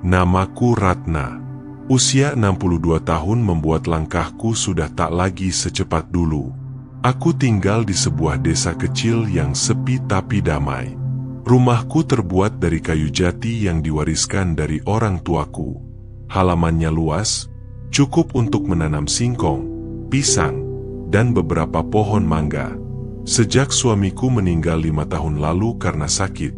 Namaku Ratna. Usia 62 tahun membuat langkahku sudah tak lagi secepat dulu. Aku tinggal di sebuah desa kecil yang sepi tapi damai. Rumahku terbuat dari kayu jati yang diwariskan dari orang tuaku. Halamannya luas, cukup untuk menanam singkong, pisang, dan beberapa pohon mangga. Sejak suamiku meninggal 5 tahun lalu karena sakit,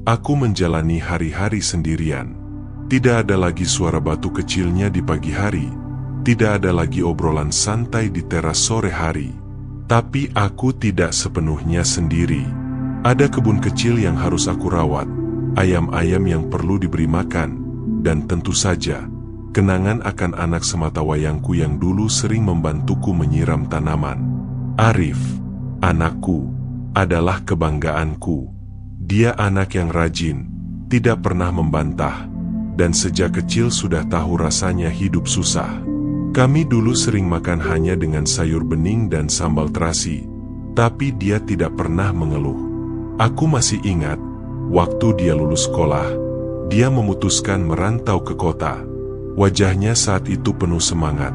aku menjalani hari-hari sendirian. Tidak ada lagi suara batu kecilnya di pagi hari, tidak ada lagi obrolan santai di teras sore hari. Tapi aku tidak sepenuhnya sendiri. Ada kebun kecil yang harus aku rawat, ayam-ayam yang perlu diberi makan, dan tentu saja, kenangan akan anak sematawayangku yang dulu sering membantuku menyiram tanaman. Arif, anakku, adalah kebanggaanku. Dia anak yang rajin, tidak pernah membantah, dan sejak kecil sudah tahu rasanya hidup susah. Kami dulu sering makan hanya dengan sayur bening dan sambal terasi, tapi dia tidak pernah mengeluh. Aku masih ingat, waktu dia lulus sekolah, dia memutuskan merantau ke kota. Wajahnya saat itu penuh semangat,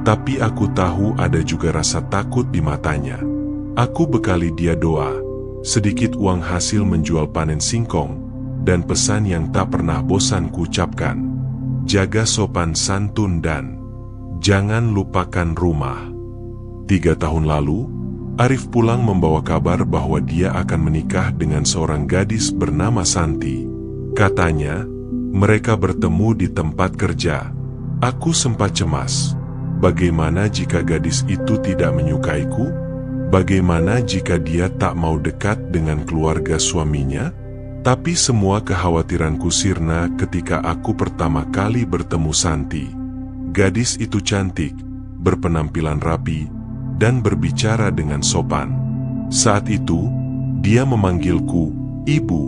tapi aku tahu ada juga rasa takut di matanya. Aku bekali dia doa, sedikit uang hasil menjual panen singkong, dan pesan yang tak pernah bosan kuucapkan. Jaga sopan santun dan jangan lupakan rumah. 3 tahun lalu, Arif pulang membawa kabar bahwa dia akan menikah dengan seorang gadis bernama Santi. Katanya, mereka bertemu di tempat kerja. Aku sempat cemas. Bagaimana jika gadis itu tidak menyukaiku? Bagaimana jika dia tak mau dekat dengan keluarga suaminya? Tapi semua kekhawatiranku sirna ketika aku pertama kali bertemu Santi. Gadis itu cantik, berpenampilan rapi, dan berbicara dengan sopan. Saat itu, dia memanggilku, Ibu,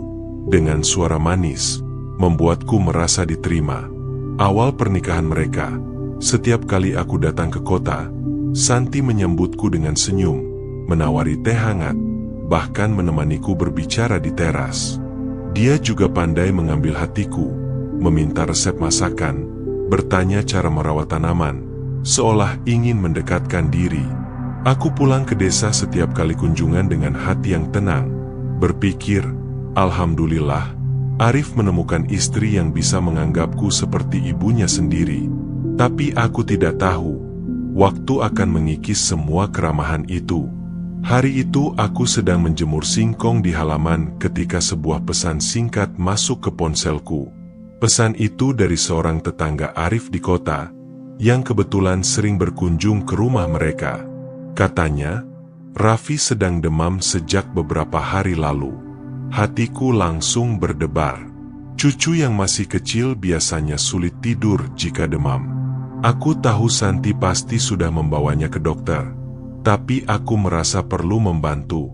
dengan suara manis, membuatku merasa diterima. Awal pernikahan mereka, setiap kali aku datang ke kota, Santi menyambutku dengan senyum, menawari teh hangat, bahkan menemaniku berbicara di teras. Dia juga pandai mengambil hatiku, meminta resep masakan, bertanya cara merawat tanaman, seolah ingin mendekatkan diri. Aku pulang ke desa setiap kali kunjungan dengan hati yang tenang, berpikir, Alhamdulillah, Arif menemukan istri yang bisa menganggapku seperti ibunya sendiri. Tapi aku tidak tahu, waktu akan mengikis semua keramahan itu. Hari itu aku sedang menjemur singkong di halaman ketika sebuah pesan singkat masuk ke ponselku. Pesan itu dari seorang tetangga Arif di kota, yang kebetulan sering berkunjung ke rumah mereka. Katanya, Raffi sedang demam sejak beberapa hari lalu. Hatiku langsung berdebar. Cucu yang masih kecil biasanya sulit tidur jika demam. Aku tahu Santi pasti sudah membawanya ke dokter. Tapi aku merasa perlu membantu.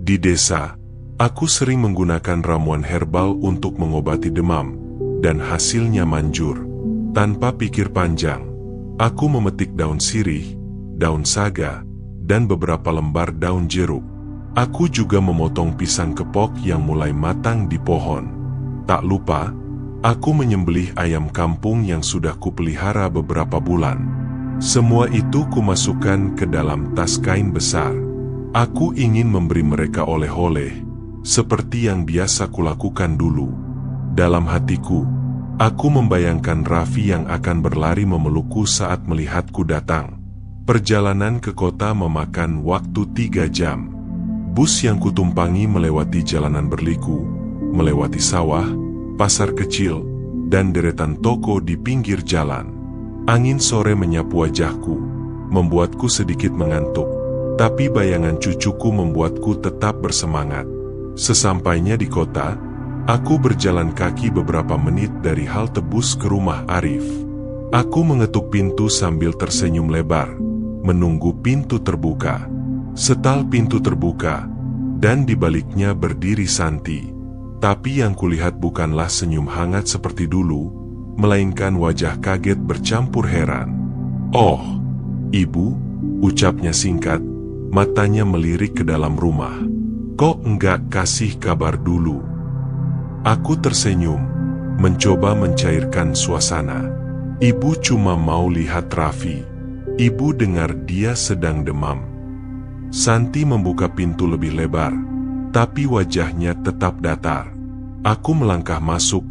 Di desa, aku sering menggunakan ramuan herbal untuk mengobati demam, dan hasilnya manjur. Tanpa pikir panjang, aku memetik daun sirih, daun saga, dan beberapa lembar daun jeruk. Aku juga memotong pisang kepok yang mulai matang di pohon. Tak lupa, aku menyembelih ayam kampung yang sudah kupelihara beberapa bulan. Semua itu kumasukkan ke dalam tas kain besar. Aku ingin memberi mereka oleh-oleh, seperti yang biasa kulakukan dulu. Dalam hatiku, aku membayangkan Raffi yang akan berlari memelukku saat melihatku datang. Perjalanan ke kota memakan waktu 3 jam. Bus yang kutumpangi melewati jalanan berliku, melewati sawah, pasar kecil, dan deretan toko di pinggir jalan. Angin sore menyapu wajahku, membuatku sedikit mengantuk, tapi bayangan cucuku membuatku tetap bersemangat. Sesampainya di kota, aku berjalan kaki beberapa menit dari halte bus ke rumah Arif. Aku mengetuk pintu sambil tersenyum lebar, menunggu pintu terbuka. Setal pintu terbuka, dan di baliknya berdiri Santi. Tapi yang kulihat bukanlah senyum hangat seperti dulu, melainkan wajah kaget bercampur heran. "Oh, Ibu," ucapnya singkat, matanya melirik ke dalam rumah. "Kok enggak kasih kabar dulu?" Aku tersenyum. mencoba mencairkan suasana. Ibu cuma mau lihat Raffi. Ibu dengar dia sedang demam. Santi membuka pintu lebih lebar, tapi wajahnya tetap datar. Aku melangkah masuk,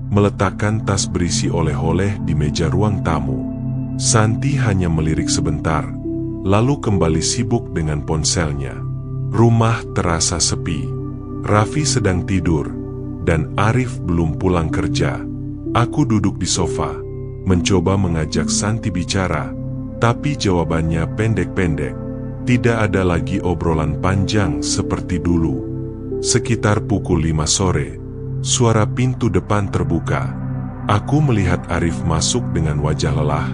meletakkan tas berisi oleh-oleh di meja ruang tamu. Santi hanya melirik sebentar, lalu kembali sibuk dengan ponselnya. Rumah terasa sepi. Raffi sedang tidur, dan Arif belum pulang kerja. Aku duduk di sofa, mencoba mengajak Santi bicara, tapi jawabannya pendek-pendek. Tidak ada lagi obrolan panjang seperti dulu. Sekitar pukul 5 sore, suara pintu depan terbuka. Aku melihat Arif masuk dengan wajah lelah,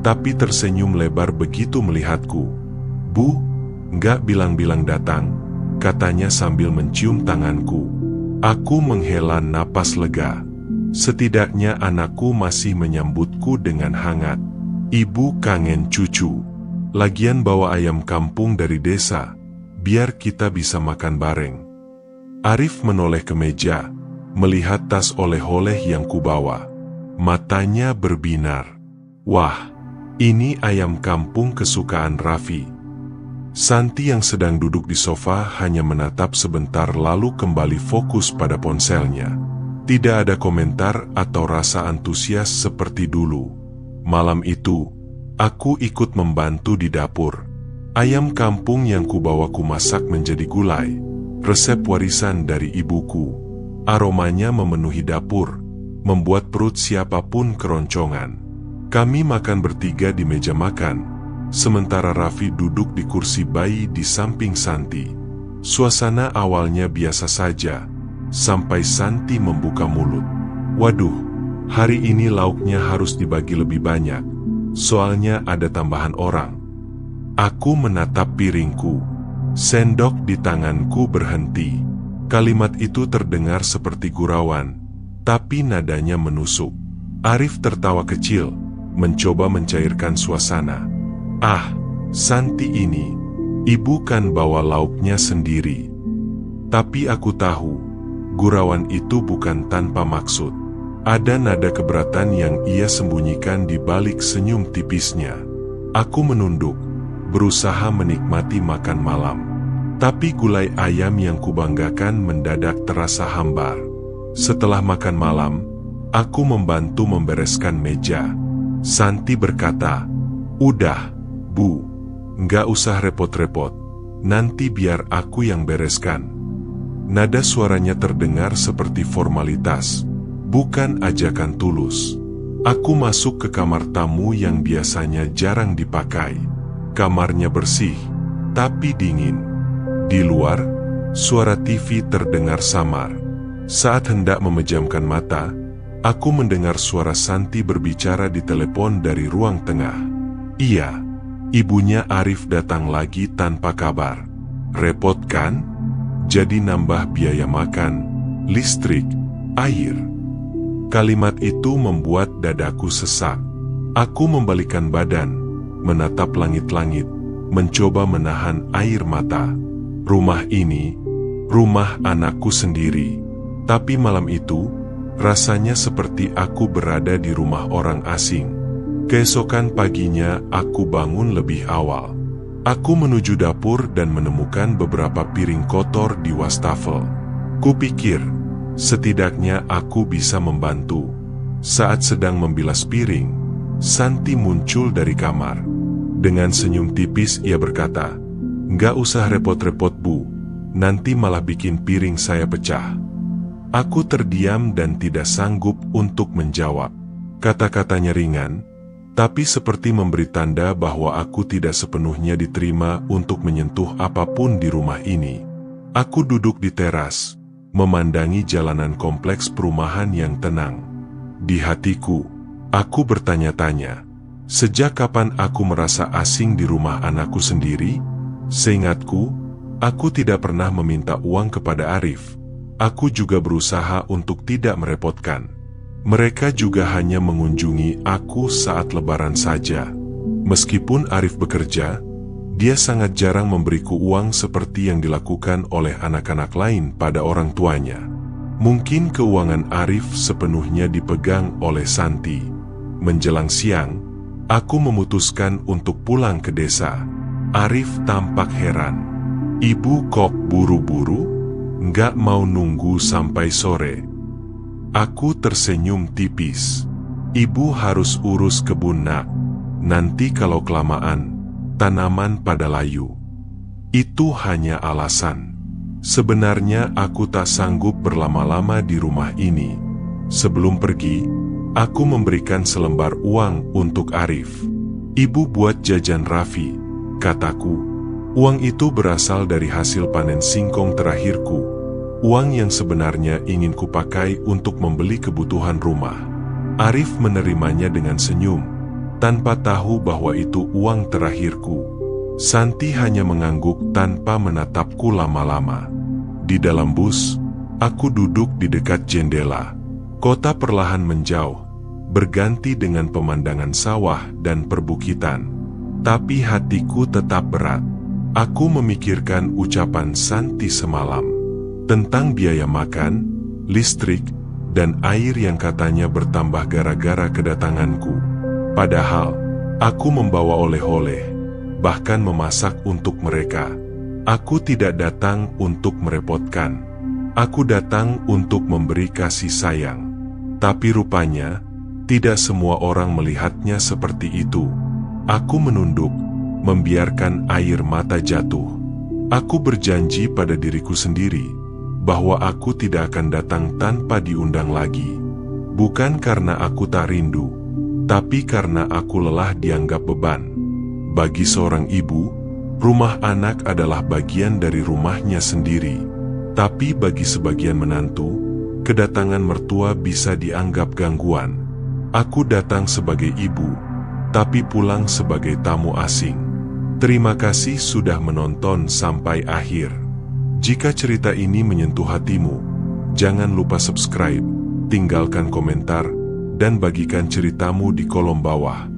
tapi tersenyum lebar begitu melihatku. "Bu, nggak bilang-bilang datang," katanya sambil mencium tanganku. Aku menghela napas lega. Setidaknya anakku masih menyambutku dengan hangat. "Ibu kangen cucu. Lagian bawa ayam kampung dari desa, biar kita bisa makan bareng." Arif menoleh ke meja, melihat tas oleh-oleh yang kubawa. Matanya berbinar. "Wah, ini ayam kampung kesukaan Raffi." Santi yang sedang duduk di sofa hanya menatap sebentar lalu kembali fokus pada ponselnya. Tidak ada komentar atau rasa antusias seperti dulu. Malam itu, aku ikut membantu di dapur. Ayam kampung yang kubawa kumasak menjadi gulai, resep warisan dari ibuku. Aromanya memenuhi dapur, membuat perut siapapun keroncongan. Kami makan bertiga di meja makan, sementara Raffi duduk di kursi bayi di samping Santi. Suasana awalnya biasa saja, sampai Santi membuka mulut. "Waduh, hari ini lauknya harus dibagi lebih banyak, soalnya ada tambahan orang." Aku menatap piringku. Sendok di tanganku berhenti. Kalimat itu terdengar seperti gurauan, tapi nadanya menusuk. Arif tertawa kecil, mencoba mencairkan suasana. "Ah, Santi ini, ibu kan bawa lauknya sendiri." Tapi aku tahu, gurauan itu bukan tanpa maksud. Ada nada keberatan yang ia sembunyikan di balik senyum tipisnya. Aku menunduk, berusaha menikmati makan malam. Tapi gulai ayam yang kubanggakan mendadak terasa hambar. Setelah makan malam, aku membantu membereskan meja. Santi berkata, "Udah, Bu, nggak usah repot-repot. Nanti biar aku yang bereskan." Nada suaranya terdengar seperti formalitas, bukan ajakan tulus. Aku masuk ke kamar tamu yang biasanya jarang dipakai. Kamarnya bersih, tapi dingin. Di luar, suara TV terdengar samar. Saat hendak memejamkan mata, aku mendengar suara Santi berbicara di telepon dari ruang tengah. Iya, ibunya Arif datang lagi tanpa kabar. Repot kan? Jadi nambah biaya makan, listrik, air. Kalimat itu membuat dadaku sesak. Aku membalikkan badan, menatap langit-langit, mencoba menahan air mata. Rumah ini, rumah anakku sendiri. Tapi malam itu, rasanya seperti aku berada di rumah orang asing. Keesokan paginya, aku bangun lebih awal. Aku menuju dapur dan menemukan beberapa piring kotor di wastafel. Kupikir, setidaknya aku bisa membantu. Saat sedang membilas piring, Santi muncul dari kamar. Dengan senyum tipis ia berkata, "Nggak usah repot-repot Bu, nanti malah bikin piring saya pecah." Aku terdiam dan tidak sanggup untuk menjawab. Kata-katanya ringan, tapi seperti memberi tanda bahwa aku tidak sepenuhnya diterima untuk menyentuh apapun di rumah ini. Aku duduk di teras, memandangi jalanan kompleks perumahan yang tenang. Di hatiku, aku bertanya-tanya, sejak kapan aku merasa asing di rumah anakku sendiri? Seingatku, aku tidak pernah meminta uang kepada Arif. Aku juga berusaha untuk tidak merepotkan. Mereka juga hanya mengunjungi aku saat lebaran saja. Meskipun Arif bekerja, dia sangat jarang memberiku uang seperti yang dilakukan oleh anak-anak lain pada orang tuanya. Mungkin keuangan Arif sepenuhnya dipegang oleh Santi. Menjelang siang, aku memutuskan untuk pulang ke desa. Arif tampak heran. "Ibu kok buru-buru? Nggak mau nunggu sampai sore?" Aku tersenyum tipis. "Ibu harus urus kebun, Nak. Nanti kalau kelamaan, tanaman pada layu." Itu hanya alasan. Sebenarnya aku tak sanggup berlama-lama di rumah ini. Sebelum pergi, aku memberikan selembar uang untuk Arif. "Ibu buat jajan Raffi," kataku. Uang itu berasal dari hasil panen singkong terakhirku. Uang yang sebenarnya ingin kupakai untuk membeli kebutuhan rumah. Arif menerimanya dengan senyum, tanpa tahu bahwa itu uang terakhirku. Santi hanya mengangguk tanpa menatapku lama-lama. Di dalam bus, aku duduk di dekat jendela. Kota perlahan menjauh, berganti dengan pemandangan sawah dan perbukitan. Tapi hatiku tetap berat. Aku memikirkan ucapan Santi semalam tentang biaya makan, listrik, dan air yang katanya bertambah gara-gara kedatanganku. Padahal, aku membawa oleh-oleh, bahkan memasak untuk mereka. Aku tidak datang untuk merepotkan. Aku datang untuk memberi kasih sayang. Tapi rupanya, tidak semua orang melihatnya seperti itu. Aku menunduk, membiarkan air mata jatuh. Aku berjanji pada diriku sendiri, bahwa aku tidak akan datang tanpa diundang lagi. Bukan karena aku tak rindu, tapi karena aku lelah dianggap beban. Bagi seorang ibu, rumah anak adalah bagian dari rumahnya sendiri. Tapi bagi sebagian menantu, kedatangan mertua bisa dianggap gangguan. Aku datang sebagai ibu, tapi pulang sebagai tamu asing. Terima kasih sudah menonton sampai akhir. Jika cerita ini menyentuh hatimu, jangan lupa subscribe, tinggalkan komentar, dan bagikan ceritamu di kolom bawah.